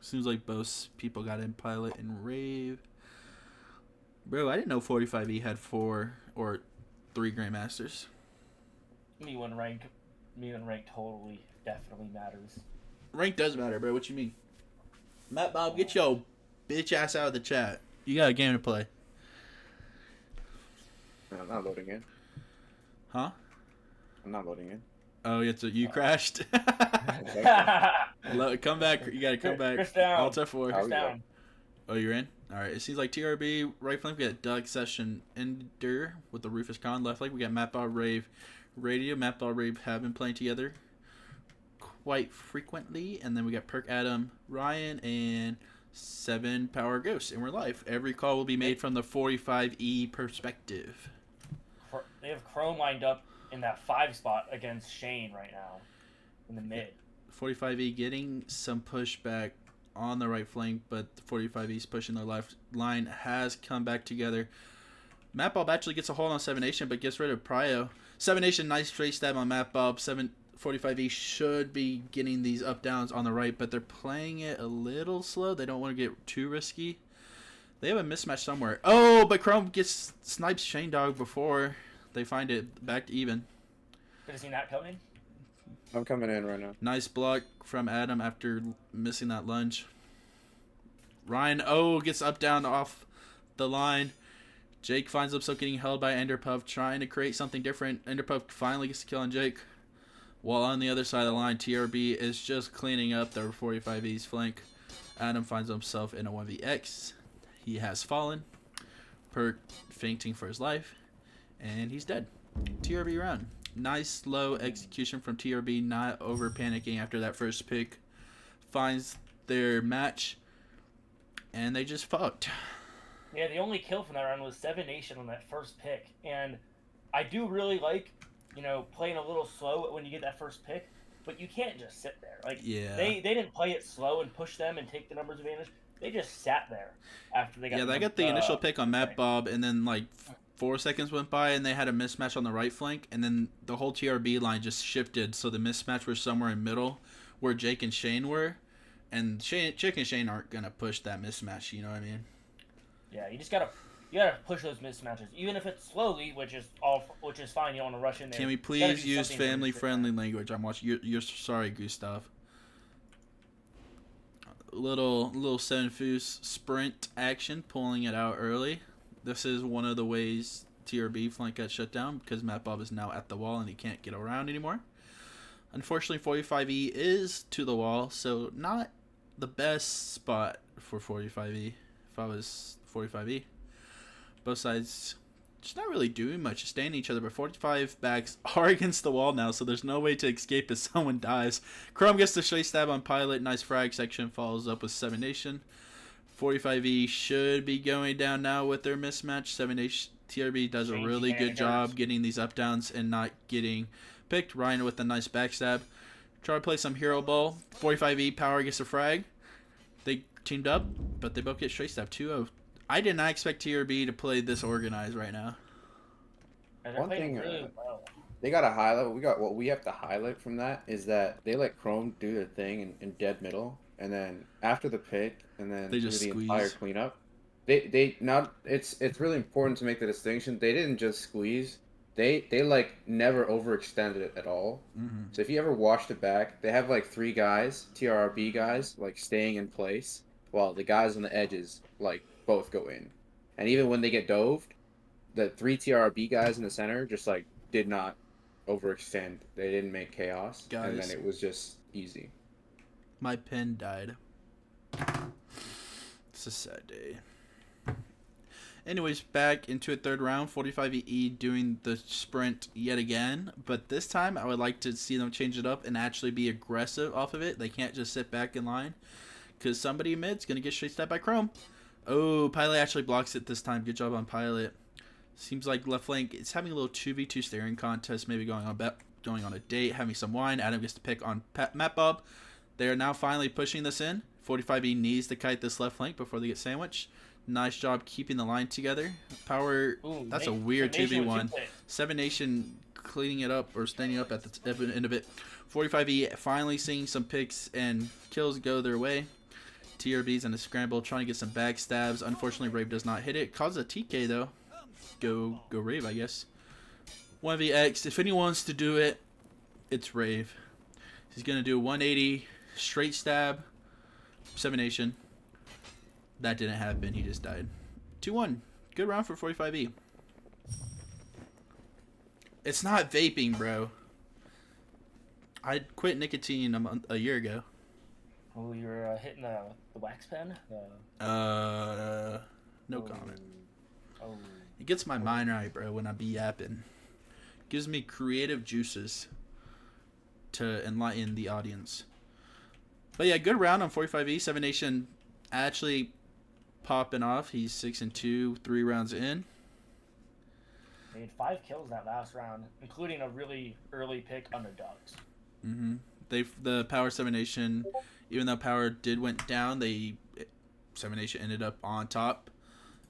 Seems like both people got in Pilot and Rave. Bro, I didn't know 45E had 4 or 3 Grandmasters. Me when rank totally definitely matters. Rank does matter, bro. What you mean? Matt Bob, get your bitch ass out of the chat. You got a game to play. I'm not loading in. Huh? I'm not loading in. Oh, you crashed? Come back. You gotta come back. Chris down. Alt F4. Chris down. Oh, you're in? Alright, it seems like TRRB, right flank, we got Doug Session Ender with the Rufus Khan. Left flank, we got Matt Bob Rave Radio. Matt Bob Rave have been playing together quite frequently. And then we got Perk Adam Ryan and 7 Power Ghost. And we're live. Every call will be made from the 45E perspective. They have Chrome lined up in that 5 spot against Shane right now in the mid. 45E getting some pushback on the right flank, but 45E's pushing their left line has come back together. Matt Bob actually gets a hold on 7 Nation, but gets rid of Prio. 7 Nation, nice straight stab on Matt Bob. 45E should be getting these up downs on the right, but they're playing it a little slow. They don't want to get too risky. They have a mismatch somewhere. Oh, but Chrome gets snipes Shane Dog before they find it back to even. Could have seen that coming. I'm coming in right now. Nice block from Adam after missing that lunge. Ryan, gets up down off the line. Jake finds himself getting held by Enderpuff, trying to create something different. Enderpuff finally gets a kill on Jake. While on the other side of the line, TRB is just cleaning up their 45E's flank. Adam finds himself in a 1vx. He has fallen. Perk fainting for his life. And he's dead. TRB round. Nice slow execution from TRB, not over panicking after that first pick. Finds their match, and they just fucked. Yeah, the only kill from that round was 7 Nation on that first pick. And I do really like, playing a little slow when you get that first pick, but you can't just sit there. They didn't play it slow and push them and take the numbers advantage. They just sat there after they got they got the initial pick on Matt Bob, and then 4 seconds went by and they had a mismatch on the right flank, and then the whole TRB line just shifted, so the mismatch was somewhere in middle where Jake and Shane were, and Jake and Shane aren't gonna push that mismatch, you know what I mean? Yeah, you gotta push those mismatches, even if it's slowly, which is fine. You don't want to rush in there. Can we please use family-friendly language? I'm watching. You're sorry, Gustav. Little Senfus sprint action, pulling it out early. This is one of the ways TRB flank got shut down because Matt Bob is now at the wall and he can't get around anymore. Unfortunately, 45E is to the wall, so not the best spot for 45E if I was 45E. Both sides just not really doing much, staying each other, but 45 backs are against the wall now, so there's no way to escape if someone dies. Chrome gets the straight stab on Pilot, nice frag section, follows up with 7 Nation. 45E should be going down now with their mismatch. 7 Nation TRB does a really good job getting these up downs and not getting picked. Ryan with a nice backstab. Try to play some hero ball. 45E power gets a frag. They teamed up, but they both get straight stab 2-0. I did not expect TRB to play this organized right now. One thing they got to highlight. What we have to highlight from that is that they let Chrome do their thing in dead middle, and then after the pick, and then they just the squeeze. Entire cleanup. They not. It's really important to make the distinction. They didn't just squeeze. They never overextended it at all. Mm-hmm. So if you ever watched it back, they have 3 guys, TRRB guys, staying in place, while the guys on the edges both go in. And even when they get doved, the 3 TRRB guys in the center just did not overextend. They didn't make chaos, and then it was just easy. My pen died. It's a sad day. Anyways, back into a third round. 45E doing the sprint yet again, but this time I would like to see them change it up and actually be aggressive off of it. They can't just sit back in line, because somebody mid's going to get straight stabbed by Chrome. Oh, Pilot actually blocks it this time. Good job on Pilot. Seems like left flank is having a little 2v2 staring contest, maybe going on a date, having some wine. Adam gets to pick on Matt Bob. They are now finally pushing this in. 45E needs to kite this left flank before they get sandwiched. Nice job keeping the line together. Power, that's a weird 2v1. 7 Nation cleaning it up or standing up at the end of it. 45E finally seeing some picks and kills go their way. TRB's in a scramble, trying to get some backstabs. Unfortunately, Rave does not hit it. Causes a TK, though. Go Rave, I guess. 1vX. If anyone wants to do it, it's Rave. He's going to do 180, straight stab, 7 Nation. That didn't happen. He just died. 2-1. Good round for 45E. It's not vaping, bro. I quit nicotine a year ago. Oh, you're hitting the wax pen? No comment. Oh. It gets my mind right, bro, when I be yapping. Gives me creative juices to enlighten the audience. But yeah, good round on 45E. 7 Nation actually popping off. He's 6-2, 3 rounds in. Made 5 kills that last round, including a really early pick on the Ducks. Mm-hmm. The Power 7 Nation, even though Power went down, 7 Nation ended up on top.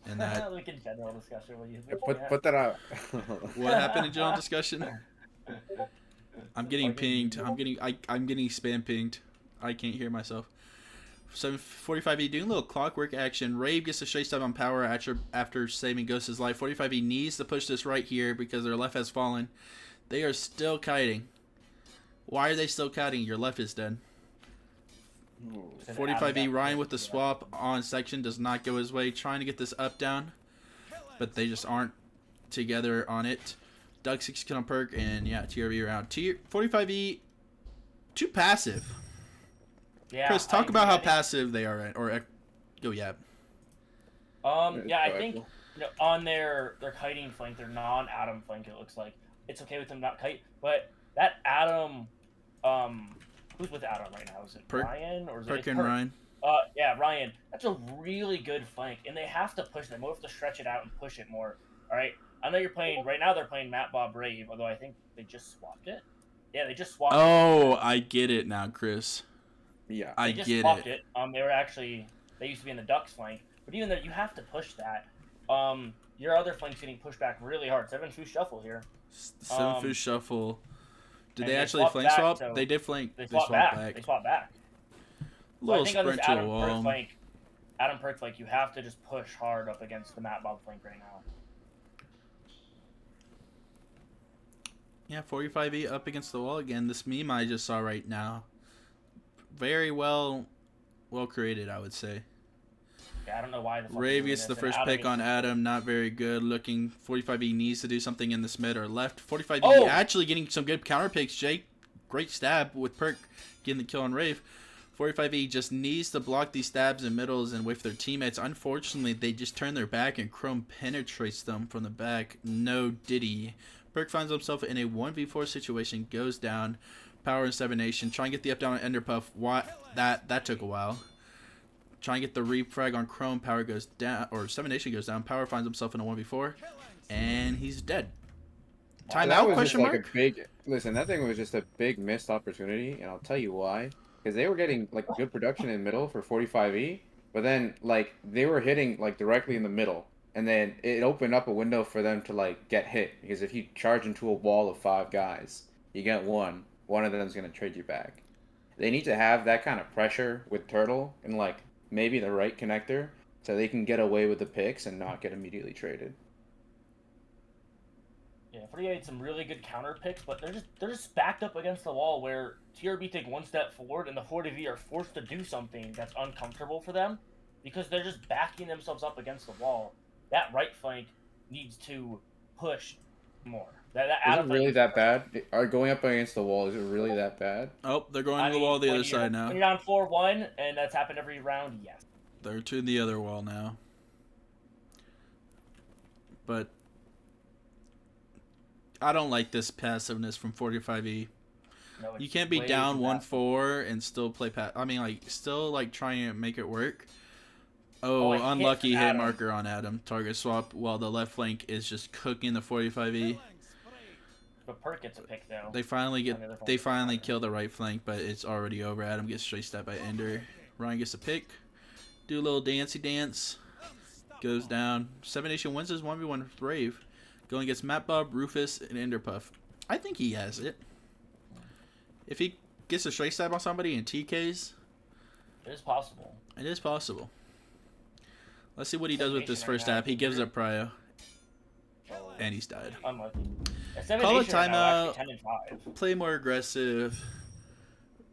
And that like in general discussion, what you put that out. What happened in general discussion? I'm getting pinged. I'm getting spam pinged. I can't hear myself. 45E doing a little clockwork action. Rave gets a straight stab on Power after saving Ghost's life. 45E needs to push this right here because their left has fallen. They are still kiting. Why are they still kiting? Your left is dead. 45E Ryan with the swap on section does not go his way. Trying to get this up down, but they just aren't together on it. Doug 6 kill on perk, and yeah, TRB around. 45E too passive. Yeah, Chris, talk about how passive they are, or go Yab. Yeah, I think on their kiting flank, their non-Adam flank, it looks like it's okay with them not kite, but that Adam, who's with Adam right now? Is it Ryan or is Perk it and Ryan? Yeah, Ryan. That's a really good flank, and they have to push them. We'll have to stretch it out and push it more. All right. I know you're playing right now. They're playing Matt Bob Rave, although I think they just swapped it. Yeah, they just swapped. Oh, I get it now, Chris. Yeah, I just get swapped it. They were actually used to be in the Ducks flank, but even though you have to push that, your other flank's getting pushed back really hard. 7-2 shuffle here. 7-2 shuffle. Did they actually swapped flank back, swap? so They did flank. They swapped back. They swapped back. Little so I think sprint on to this a wall. Adam Perk flank, you have to just push hard up against the Matt Bob flank right now. Yeah, 45E up against the wall again. This meme I just saw right now. Very well created, I would say. Yeah, I don't know why the fuck Rave gets the first pick on Adam. Adam. Not very good looking. 45E needs to do something in this mid or left. 45E actually getting some good counter picks. Jake, great stab with Perk getting the kill on Rave. 45E just needs to block these stabs in middles and with their teammates. Unfortunately, they just turn their back and Chrome penetrates them from the back. No Diddy. Perk finds himself in a 1v4 situation, goes down. Power and 7 Nation. Try and get the up down on Enderpuff. That took a while. Try and get the refrag on Chrome. Power goes down, or 7 Nation goes down. Power finds himself in a 1v4, and he's dead. Timeout? Question mark? Like a big, listen, that thing was just a big missed opportunity, and I'll tell you why. Because they were getting like good production in middle for 45E, but then like they were hitting like directly in the middle, and then it opened up a window for them to like get hit. Because if you charge into a wall of 5 guys, you get one of them is gonna trade you back. They need to have that kind of pressure with Turtle and like maybe the right connector, so they can get away with the picks and not get immediately traded. Yeah, 48 had some really good counter picks, but they're just backed up against the wall where TRB take one step forward and the 40V are forced to do something that's uncomfortable for them because they're just backing themselves up against the wall. That right flank needs to push more. Is it really that bad? Are going up against the wall, is it really that bad? Oh, they're going to the wall the other side now. When you're down 4-1, and that's happened every round, yes. They're to the other wall now. But I don't like this passiveness from 45E. No, you can't be down 1-4 and still play still like trying to make it work. Oh, unlucky hit marker on Adam. Target swap while the left flank is just cooking the 45E. But Perk gets a pick though. They finally kill the right flank, but it's already over. Adam gets straight stabbed by Ender. Ryan gets a pick. Do a little dancey dance. Goes down. 7 Nation wins his 1v1 with Rave. Going against Matt Bob, Rufus, and Enderpuff. I think he has it. If he gets a straight stab on somebody and TKs, It is possible. It is possible. Let's see what he does with this Right first now, app. He gives up prio. Oh, And he's died. unlucky. Call a Right now, timeout. 10 and 5. Play more aggressive.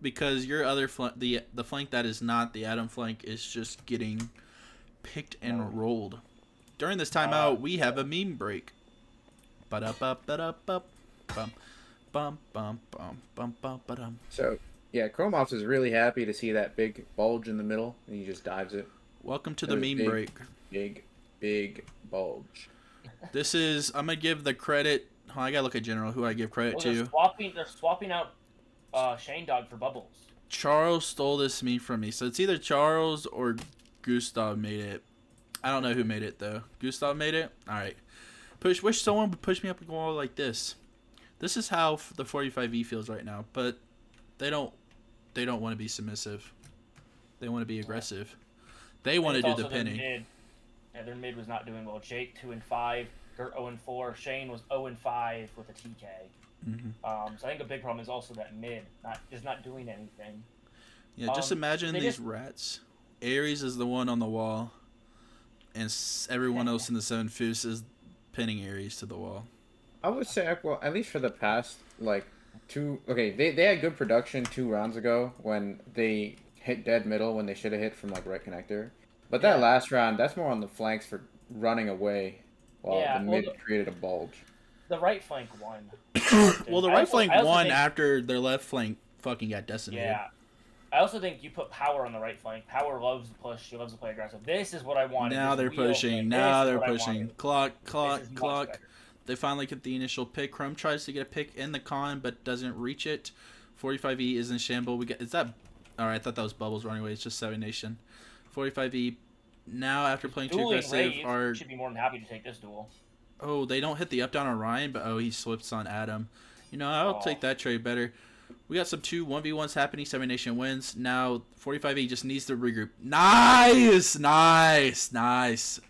Because your other the flank that is not the Adam flank is just getting picked and rolled. During this timeout, we have a meme break. Ba-da-ba-ba-da-ba. Bum, bum, bum, bum, bum, bum, ba-dum. So, yeah, Chromops is really happy to see that big bulge in the middle, and he just dives it. Welcome to the meme break. Big bulge. This is, I'm going to give the credit. Oh, I got to look at general who I give credit to. They're swapping out Shane Dog for Bubbles. Charles stole this meme from me. So it's either Charles or Gustav made it. I don't know who made it, though. Gustav made it? All right. Wish someone would push me up a wall like this. This is how the 45E feels right now, but they don't want to be submissive. They want to be aggressive. They want to do the pinning. Their mid was not doing well. Jake 2 and 5, Gert 0 and 4, Shane was 0 and 5 with a TK. Mm-hmm. So I think a big problem is also that mid is not doing anything. Yeah, just imagine these rats. Ares is the one on the wall, and everyone else in the 7 Foos is pinning Ares to the wall. I would say, well, at least for the past, like, they had good production 2 rounds ago when they hit dead middle when they should have hit from, like, right connector. But that last round, that's more on the flanks for running away while the mid created a bulge. The right flank won. Well, the right flank won after their left flank fucking got decimated. Yeah. I also think you put Power on the right flank. Power loves to push. She loves to play aggressive. This is what I wanted. Now they're pushing. Now they're pushing. Clock. They finally get the initial pick. Chrome tries to get a pick in the con, but doesn't reach it. 45E is in shamble. Is that... Alright, I thought that was Bubbles running away. It's just 7 Nation. 45E, now after playing too aggressive, should be more than happy to take this duel. Oh, they don't hit the up down on Ryan, but he slips on Adam. You know, I'll take that trade better. We got some 2 1v1s happening. 7 Nation wins. Now 45E just needs to regroup. Nice.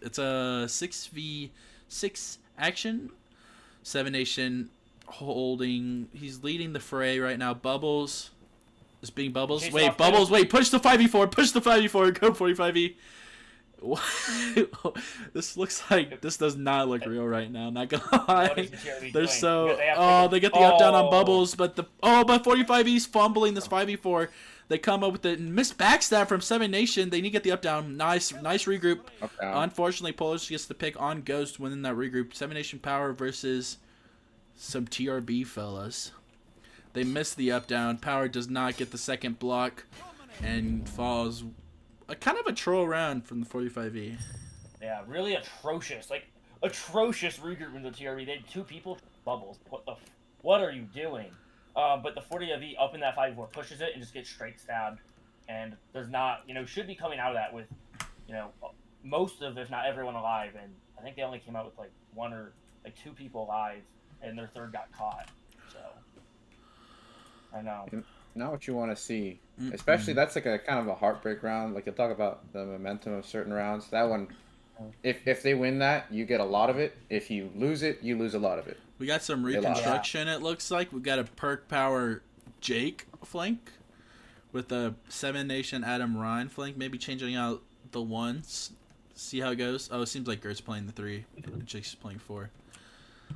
It's a 6v6 action. 7 Nation holding. He's leading the fray right now. Bubbles. It's being Bubbles. Wait, Bubbles. Wait, push the 5v4. Push the 5v4. Go 45e. This looks like this does not look real right now. Not gonna lie. They're so. They get the up down on Bubbles, but but 45E's fumbling this 5v4. They come up with the missed backstab from 7 Nation. They need to get the up down. Nice regroup. Okay. Unfortunately, Polish gets the pick on Ghost within that regroup. 7 Nation Power versus some TRB fellas. They miss the up down. Power does not get the second block and falls. Kind of a troll round from the 45E. Yeah, really atrocious. Like, atrocious regroup in the TRB. They had 2 people. Bubbles. What are you doing? But the 40FE up in that 5-4 pushes it and just gets straight stabbed. And does not, should be coming out of that with, most of, if not everyone alive. And I think they only came out with, 1 or 2 people alive. And their third got caught. So, I know. Not what you want to see. Especially that's like a kind of a heartbreak round. Like you'll talk about the momentum of certain rounds. That one, if they win that, you get a lot of it. If you lose it, you lose a lot of it. We got some reconstruction. It looks like we got a perk power Jake flank with a 7 Nation Adam Ryan flank. Maybe changing out the ones. See how it goes. Oh, it seems like Gert's playing the 3. Jake's playing 4.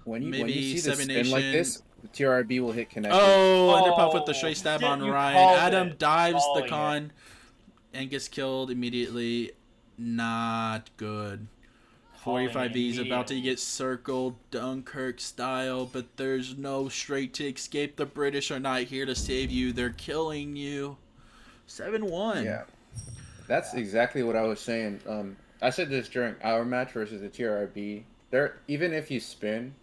When you see the spin like this, the TRRB will hit connect. Underpuff with the straight stab on Ryan. Adam dives the con and gets killed immediately. Not good. 45B is about to get circled Dunkirk style, but there's no straight to escape. The British are not here to save you. They're killing you. 7-1. Yeah. That's exactly what I was saying. I said this during our match versus the TRRB. Even if you spin,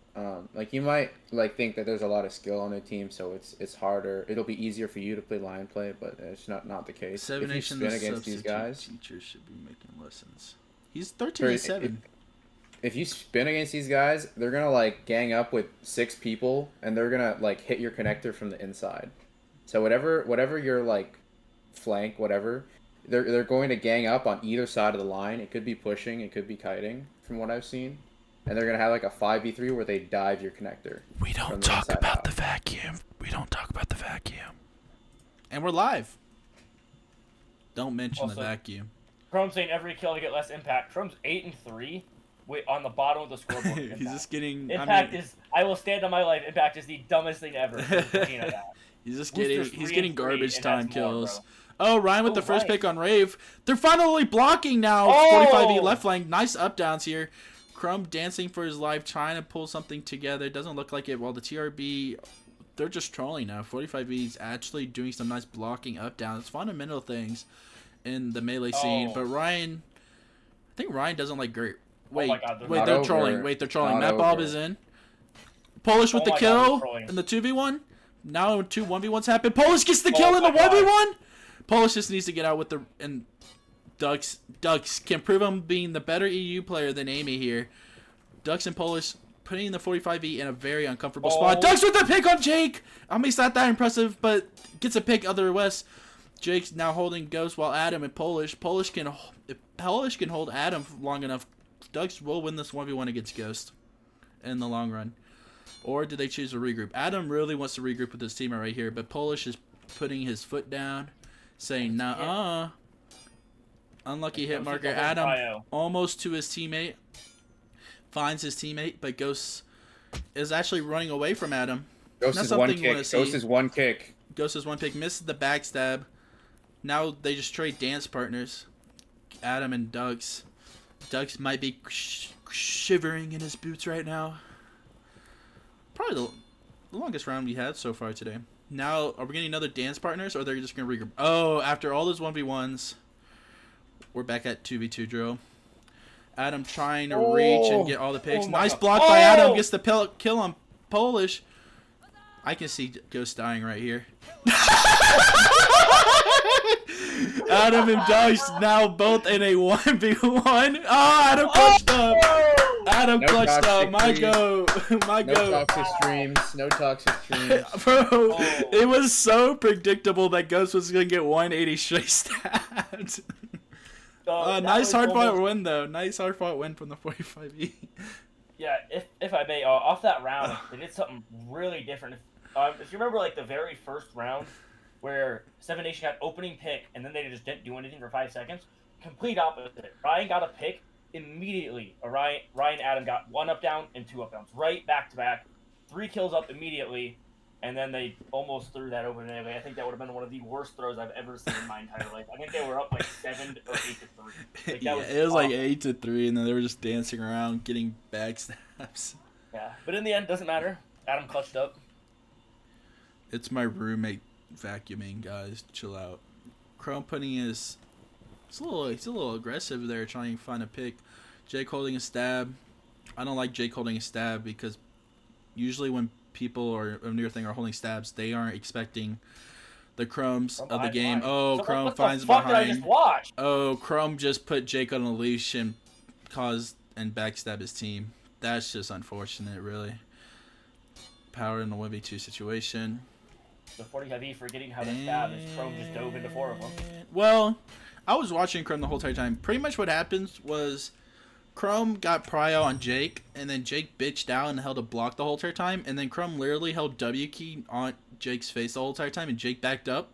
you might think that there's a lot of skill on the team, so it's harder. It'll be easier for you to play line play, but it's not the case. 7 Nation spin against these guys, teachers should be making lessons. He's 13-7. If you spin against these guys, they're gonna gang up with 6 people, and they're gonna hit your connector from the inside. So whatever your flank, whatever, they're going to gang up on either side of the line. It could be pushing, it could be kiting, from what I've seen. And they're going to have a 5v3 where they dive your connector. We don't talk about the vacuum. We don't talk about the vacuum. And we're live. Don't mention Also, the vacuum. Chrome's saying every kill to get less impact. Chrome's 8-3. Wait, on the bottom of the scoreboard. He's just getting. Impact is. I will stand on my life. Impact is the dumbest thing ever. He's just getting. He's getting garbage time kills. More, oh, Ryan with the first Ryan. pick on Rave. They're finally blocking now. Oh! 45E left flank. Nice up downs here. Crumb dancing for his life, trying to pull something together. Doesn't look like it. While the TRB, they're just trolling now. 45E is actually doing some nice blocking up downs. Fundamental things in the melee scene. But Ryan, I think Ryan doesn't like great. Wait, oh my God, wait, they're trolling. Wait, they're trolling. Matt Bob is in. Polish with the kill in the 2v1. Now 2 1v1s happen. Polish gets the kill in the 1v1. Polish just needs to get out with the and Ducks can prove him being the better EU player than Amy here. Ducks and Polish putting the 45E in a very uncomfortable spot. Ducks with the pick on Jake. I mean, it's not that impressive, but gets a pick otherwise. Jake's now holding Ghost while Adam and Polish can if Polish can hold Adam long enough, Ducks will win this 1v1 against Ghost in the long run. Or do they choose to regroup? Adam really wants to regroup with his teammate right here, but Polish is putting his foot down, saying, nah. Unlucky hit marker. Adam almost to his teammate. Finds his teammate, but Ghost is actually running away from Adam. Ghost is one kick. Ghost is one kick. Ghost is one pick. Misses the backstab. Now they just trade dance partners. Adam and Ducks. Ducks might be shivering in his boots right now. Probably the longest round we had so far today. Now, are we getting another dance partners, or are they just going to regroup? Oh, after all those 1v1s, we're back at 2v2 drill. Adam trying to reach and get all the picks. Nice block by Adam. Gets the kill on Polish. I can see Ghost dying right here. Adam and Ducks now both in a 1v1. Oh, Adam clutched up. Adam clutched up. My go. My go. No toxic streams. No toxic streams. Bro, it was so predictable that Ghost was going to get 180 straight stats. Nice hard fought win, though. Nice hard fought win from the 45E. Yeah, if I may, off that round, they did something really different. If you remember, like, the very first round where Seven Nation got opening pick, and then they just didn't do anything for 5 seconds, complete opposite. Ryan got a pick immediately. Ryan Adam got 1 up down and 2 up downs, right back to back, 3 kills up immediately, and then they almost threw that open anyway. I think that would have been one of the worst throws I've ever seen in my entire life. I think they were up like 7 or 8-3. Like, yeah, it was like 8-3, and then they were just dancing around, getting backstabs. Yeah, but in the end, doesn't matter. Adam clutched up. It's my roommate vacuuming, guys. Chill out. Chrome putting his. He's a little aggressive there, trying to find a pick. Jake holding a stab. I don't like Jake holding a stab because usually when people or a near thing are holding stabs, they aren't expecting the crumbs of the game. Oh, Chrome finds behind. Oh, Chrome just put Jake on a leash and backstab his team. That's just unfortunate, really. Power in the 1v2 situation. The 45E forgetting how to stab as Chrome just dove into 4 of them. Well, I was watching Chrome the whole entire time. Pretty much what happens was Chrome got prio on Jake, and then Jake bitched out and held a block the whole entire time, and then Chrome literally held W key on Jake's face the whole entire time, and Jake backed up,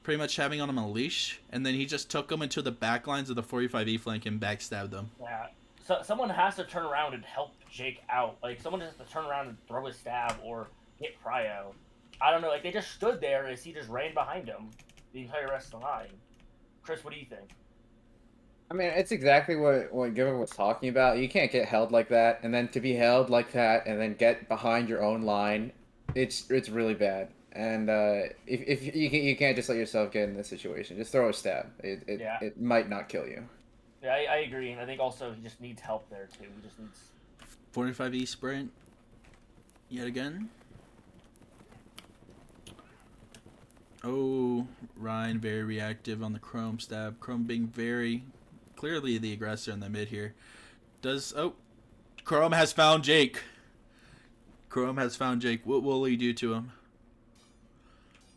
pretty much having on him a leash, and then he just took him into the back lines of the 45E flank and backstabbed them. Yeah. So someone has to turn around and help Jake out. Like, someone has to turn around and throw a stab or hit prio. I don't know. Like, they just stood there as he just ran behind him the entire rest of the line. Chris, what do you think? I mean, it's exactly what Given was talking about. You can't get held like that, and then to be held like that, and then get behind your own line, it's really bad. And if you can't just let yourself get in this situation, just throw a stab. It might not kill you. Yeah, I agree, and I think also he just needs help there too. He just needs 45E sprint yet again. Oh, Ryan very reactive on the Chrome stab. Chrome being very clearly the aggressor in the mid here. Chrome has found Jake. Chrome has found Jake. What will he do to him?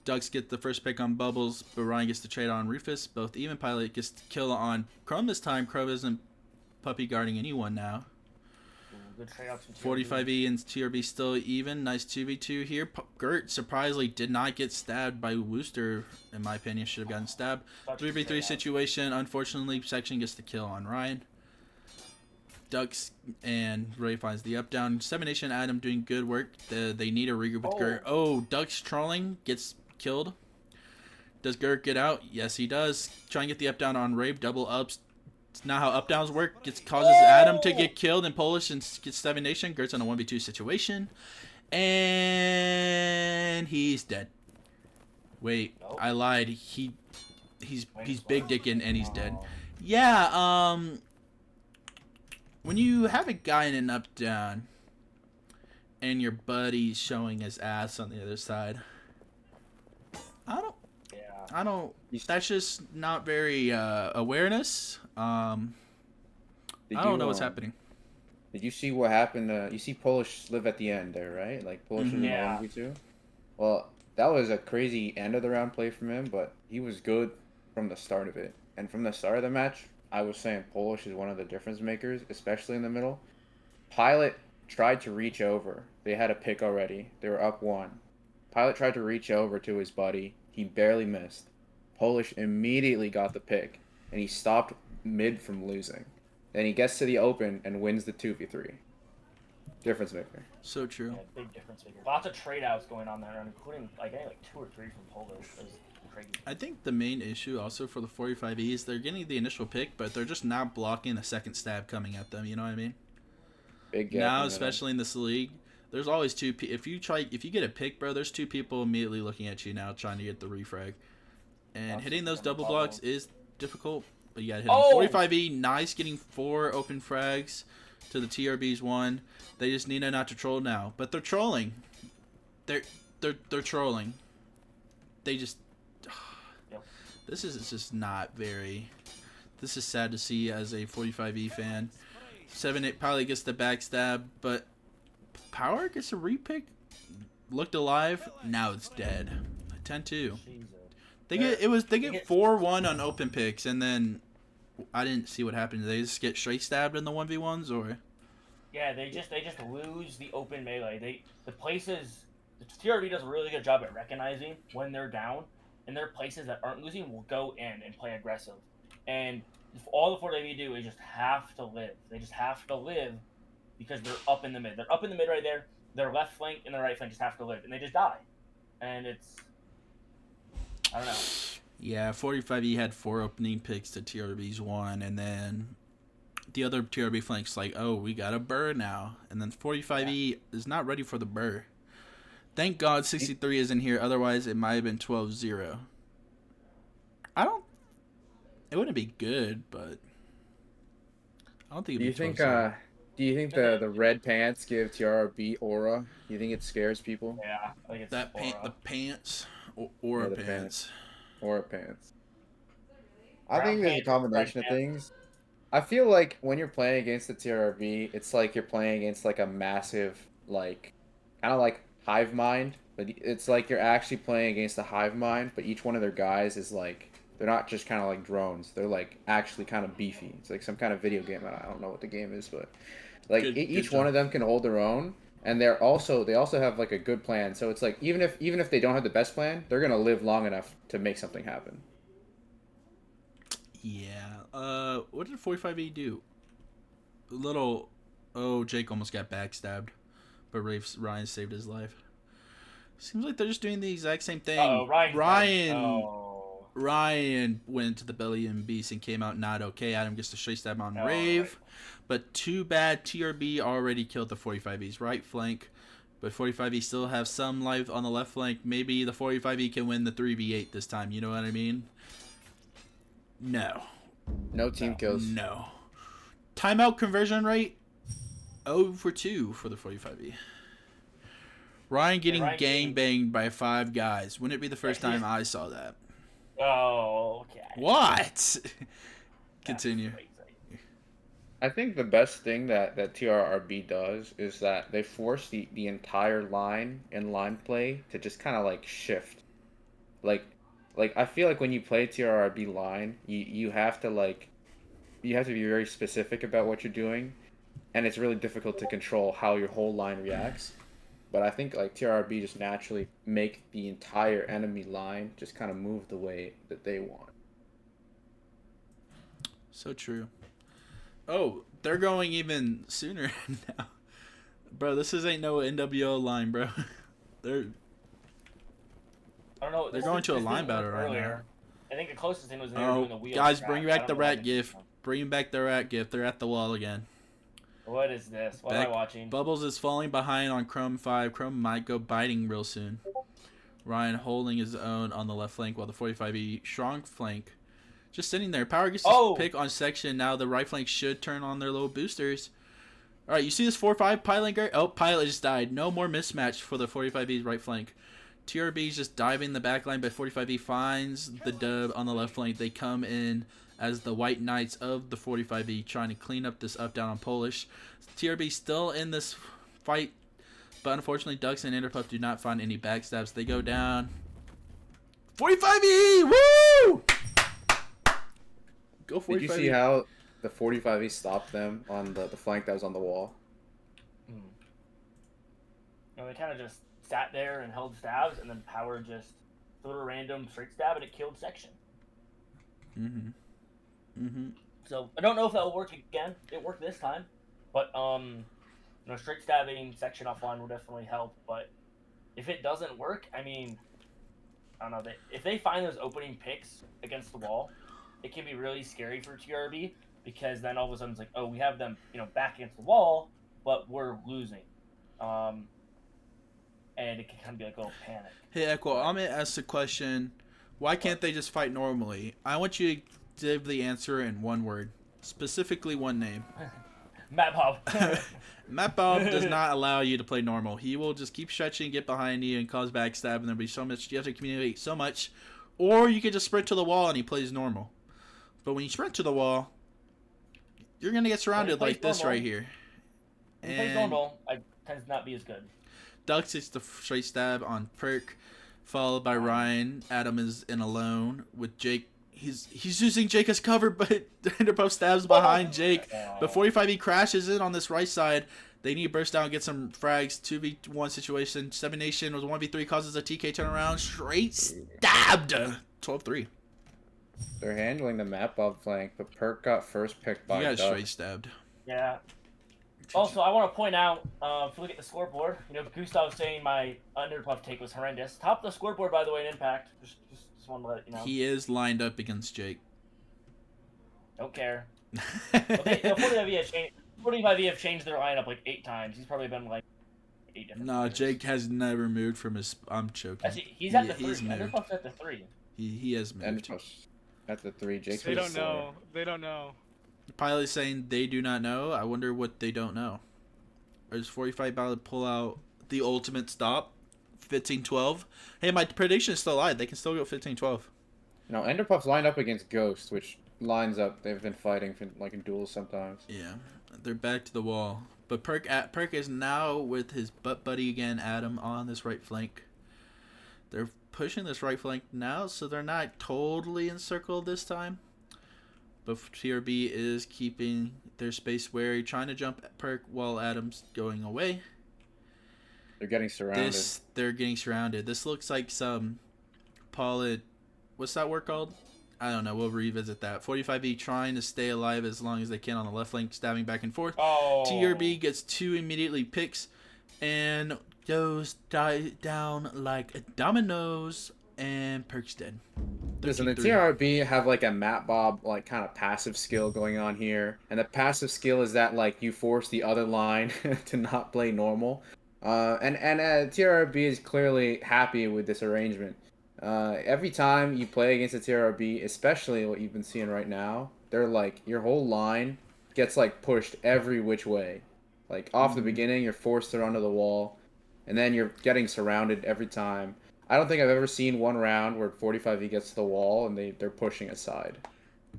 Ducks get the first pick on Bubbles, but Ryan gets the trade on Rufus. Both even. Pilot gets the kill on Chrome this time. Chrome isn't puppy guarding anyone now. Good trade-outs from TRB. 45E and TRB still even. Nice 2v2 here. Gert surprisingly did not get stabbed by Wooster, in my opinion. Should have gotten stabbed. 3v3 situation. Unfortunately, Section gets the kill on Ryan. Ducks and Ray finds the up down. 7 Adam doing good work. They need a regroup with Gert. Oh, Ducks trolling. Gets killed. Does Gert get out? Yes, he does. Try and get the up down on Ray. Double ups. It's not how up downs work. Causes Adam to get killed in Polish and gets 7 Gert's on a 1v2 situation. And he's dead. Wait, nope. I lied. He's big dicking and he's dead. Yeah, when you have a guy in an up down and your buddy's showing his ass on the other side, I don't. That's just not very awareness. I don't know what's happening. Did you see what happened? You see Polish live at the end there, right? Like Polish in the 1v2. Well, that was a crazy end of the round play from him, but he was good from the start of it. And from the start of the match, I was saying Polish is one of the difference makers, especially in the middle. Pilot tried to reach over. They had a pick already. They were up 1. Pilot tried to reach over to his buddy. He barely missed. Polish immediately got the pick, and he stopped mid from losing. Then he gets to the open and wins the 2v3. Difference maker. So true. Yeah, big difference maker. Lots of trade outs going on there, including like 2 or 3 from Polish. Crazy. I think the main issue also for the 45E is they're getting the initial pick, but they're just not blocking the second stab coming at them. You know what I mean? Big gap now, especially in this league, there's always 2. If you get a pick, bro, there's 2 people immediately looking at you now trying to get the refrag, and hitting those double blocks is difficult. But you gotta hit them. 45E, nice getting 4 open frags to the TRB's 1. They just need not to troll now, but they're trolling. They're trolling. They just. This is just not very. This is sad to see as a 45E fan. 7-8 probably gets the backstab, but Power gets a repick. Looked alive. Now it's dead. 10-2. They get 4-1 on open picks, and then I didn't see what happened. Did they just get straight stabbed in the 1v1s, or? Yeah, they just lose the open melee. The TRB does a really good job at recognizing when they're down, and their places that aren't losing will go in and play aggressive. And all the 45E do is just have to live. They just have to live because they're up in the mid. They're up in the mid right there. Their left flank and their right flank just have to live, and they just die. And it's, I don't know. Yeah, 45E had 4 opening picks to TRB's 1, and then the other TRB flank's like, oh, we got a burr now. And then 45E is not ready for the burr. Thank God 63 isn't here, otherwise it might have been 12-0. It wouldn't be good, but I don't think it'd be 12-0. Do you think the red pants give TRRB aura? Do you think it scares people? Yeah, I think it's the pants, aura pants. Aura pants. I think there's a combination of things. I feel like when you're playing against the TRRB, it's like you're playing against like a massive, like, kind of like hive mind, but it's like you're actually playing against a hive mind, but each one of their guys is like, they're not just kind of like drones. They're like actually kind of beefy. It's like some kind of video game. I don't know what the game is, but like each one of them can hold their own, and they also have like a good plan. So it's like even if they don't have the best plan, they're gonna live long enough to make something happen. Yeah. What did 45E do? Jake almost got backstabbed, but Ryan saved his life. Seems like they're just doing the exact same thing. Ryan went to the belly and beast and came out not okay. Adam gets the straight stab on Rave. Right. But too bad TRB already killed the 45E's right flank. But 45E still have some life on the left flank. Maybe the 45E can win the 3v8 this time. You know what I mean? No. No team kills. No. Timeout conversion rate 0 for 2 for the 45E. Ryan getting gangbanged by 5 guys. Wouldn't it be the first time I saw that? Oh, okay. What? Continue. I think the best thing that TRRB does is that they force the entire line and line play to just kind of like shift. Like I feel like when you play TRRB line, you have to be very specific about what you're doing, and it's really difficult to control how your whole line reacts. But I think like TRRB just naturally make the entire enemy line just kind of move the way that they want. So true. Oh, they're going even sooner now. Bro, this ain't no NWO line, bro. They're I don't know. They're going to a line battle right now. I think the closest thing was they were doing the wheel. Guys, bring back the rat gif. Bring back the rat gif. They're at the wall again. What is this? What am I watching? Bubbles is falling behind on Chrome 5. Chrome might go biting real soon. Ryan holding his own on the left flank while the 45E strong flank just sitting there. Power gets to pick on section. Now the right flank should turn on their little boosters. All right, you see this 4-5 pilot guard? Oh, pilot just died. No more mismatch for the 45E's right flank. TRB is just diving the back line, but 45E finds the dub on the left flank. They come in as the White Knights of the 45E, trying to clean up this up-down on Polish. TRB still in this fight, but unfortunately, Ducks and Interpuff do not find any backstabs. They go down. 45E! Woo! Go 45E. Did you see how the 45E stopped them on the flank that was on the wall? No, they kind of just sat there and held stabs, and then Power just threw a random straight stab, and it killed section. So I don't know if that will work again. It worked this time, but straight stabbing section offline will definitely help. But if it doesn't work, I mean, I don't know. If they find those opening picks against the wall, it can be really scary for TRB, because then all of a sudden it's like, oh, we have them, back against the wall, but we're losing. And it can kind of be like a little panic. Hey, Echo, I'm going to ask the question, why can't they just fight normally? I want you to give the answer in one word, specifically one name. Matt Bob. Matt Bob does not allow you to play normal. He will just keep stretching, get behind you, and cause backstab, and there'll be so much, you have to communicate so much. Or you could just sprint to the wall and he plays normal. But when you sprint to the wall, you're going to get surrounded like this right here. When he plays normal, I tends to not be as good. Ducks hits the straight stab on Perk, followed by Ryan. Adam is in alone with Jake. He's using Jake as cover, but Interpuff stabs behind Jake. But 45E crashes in on this right side. They need to burst down and get some frags. 2v1 situation. 7 Nation was 1v3, causes a TK turnaround. Straight stabbed. 12-3. They're handling the map bob flank, but Perk got first picked by Ducks. Straight stabbed. Yeah. Also, I want to point out, if you look at the scoreboard, Gustav saying my Underpuff take was horrendous. Top of the scoreboard, by the way, in Impact. Just want to let you know. He is lined up against Jake. Don't care. 45E have changed their lineup like 8 times. He's probably been like 8 different players. Jake has never moved from his... I'm choking. He's at the 3. Underpuff's at the 3. He has moved. Underpuff's at the 3. Jake's They don't know. They don't know. The pilot is saying they do not know. I wonder what they don't know. Or does 45 Ballad pull out the ultimate stop? 15-12? Hey, my prediction is still alive. They can still go 15-12. Enderpuff's lined up against Ghost, which lines up. They've been fighting for, in duels sometimes. Yeah, they're back to the wall. But Perk is now with his butt buddy again, Adam, on this right flank. They're pushing this right flank now, so they're not totally encircled this time. But TRB is keeping their space wary, trying to jump Perk while Adam's going away. They're getting surrounded. They're getting surrounded. This looks like some what's that word called? I don't know. We'll revisit that. 45E trying to stay alive as long as they can on the left flank, stabbing back and forth. TRB gets 2 immediately picks and goes down like dominoes, and Perk's dead. Listen, the TRRB have a map bob kind of passive skill going on here, and the passive skill is that you force the other line to not play normal, and TRRB is clearly happy with this arrangement. Every time you play against a TRRB, especially what you've been seeing right now, they're your whole line gets pushed every which way. Off the beginning, you're forced to run to the wall, and then you're getting surrounded every time. I don't think I've ever seen one round where 45E gets to the wall and they're pushing aside.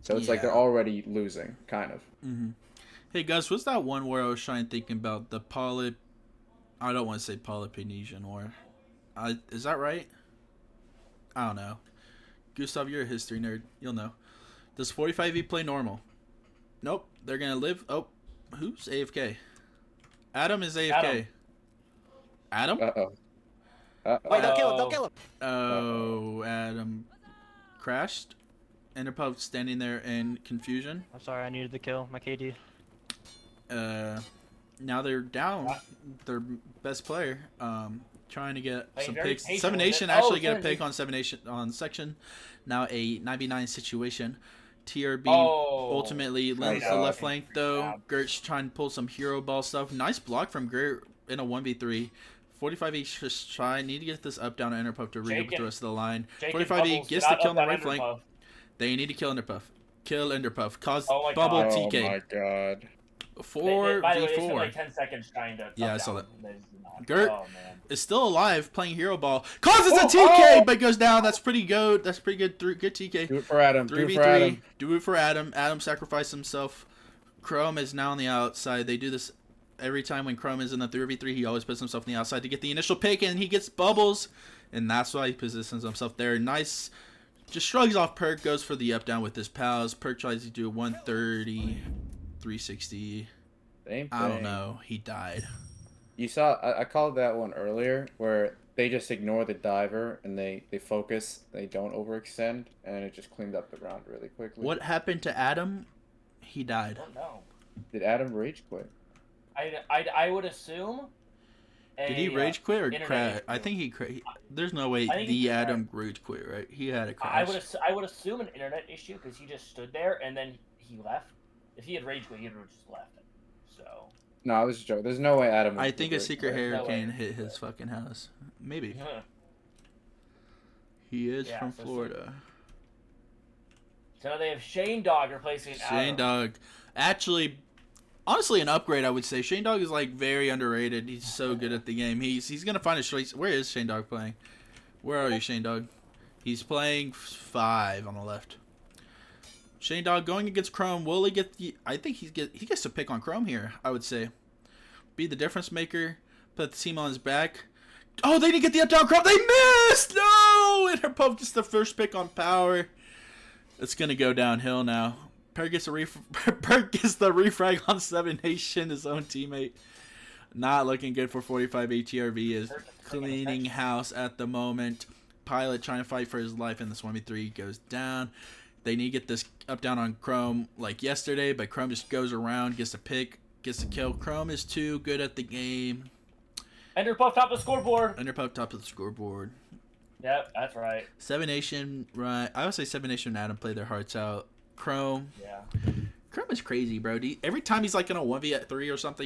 So it's they're already losing, kind of. Mm-hmm. Hey, Gus, what's that one where I was trying to think about the I don't want to say Peloponnesian War. Is that right? I don't know. Gustav, you're a history nerd. You'll know. Does 45E play normal? Nope. They're going to live. Oh, Who's AFK? Adam is AFK. Adam. Adam? Uh-oh. Wait, don't kill him! Don't kill him! Oh, Adam crashed. Enderpuff standing there in confusion. I'm sorry, I needed the kill. My KD. Now they're down their best player. Trying to get some very picks. patient Seven with Nation it. actually Oh, get a Seven pick Nation. on Seven Nation on section. Now a 9v9 situation. TRB ultimately lends the God. left flank though. Yeah. Gert's trying to pull some hero ball stuff. Nice block from Gert in a 1v3. 45 each just try. Need to get this up down to Enderpuff to read up with the rest of the line. Jake 45 E Bubbles gets did the not kill on the up right that flank. Enderpuff. They need to kill Enderpuff. Kill Enderpuff. Cause Oh my bubble God. Oh TK. my god. By the way, they 4v4. spent like 10 seconds trying to. Yeah, up I saw down. that. They did not. Gert Oh, man. is still alive playing hero ball. Causes a Oh, TK oh! but goes down. That's pretty good. That's pretty good. Good TK. Do it for Adam. 3v3. Do it for Adam. Adam sacrificed himself. Chrome is now on the outside. They do this every time when Chrome is in the 3v3. He always puts himself on the outside to get the initial pick, and he gets bubbles. And that's why he positions himself there. Nice. Just shrugs off Perk. Goes for the up down with his pals. Perk tries to do 130, 360. Same I don't thing. know. He died. You saw, I called that one earlier where they just ignore the diver and they focus, they don't overextend, and it just cleaned up the round really quickly. What happened to Adam? He I died. don't know. Did Adam rage quit? I would assume. Did he rage quit or internet crash? issue. I think he there's no way I think the he Adam rage quit, right? He had a I crash. would assume an internet issue because he just stood there and then he left. If he had rage quit, he would have just left. So. No, I was a joke. There's no way Adam would I think a rage secret quit. hurricane way. hit his fucking house. Maybe. Huh. He is Yeah, from so Florida. So now they have Shane Dog replacing Shane Adam. Dog. Actually, honestly, an upgrade, I would say. Shane Dog is like very underrated. He's so good at the game. He's gonna find a choice. Where is Shane Dog playing? Where are you, Shane Dog? He's playing 5 on the left. Shane Dog going against Chrome. Will he get the? I think he gets to pick on Chrome here. I would say, be the difference maker. Put the team on his back. Oh, they didn't get the up down Chrome. They missed. No, and her Pope gets the first pick on power. It's gonna go downhill now. Perk gets the refrag on 7 Nation, his own teammate. Not looking good for 45 HTRB is cleaning house at the moment. Pilot trying to fight for his life in this 1v3 goes down. They need to get this up down on Chrome like yesterday, but Chrome just goes around, gets a pick, gets a kill. Chrome is too good at the game. Enderpuff top of the scoreboard. Underpuff top of the scoreboard. Yep, that's right. 7 Nation, right? I would say 7 Nation and Adam play their hearts out. Chrome. Yeah. Chrome is crazy, bro. Every time he's like in a 1v3 or something,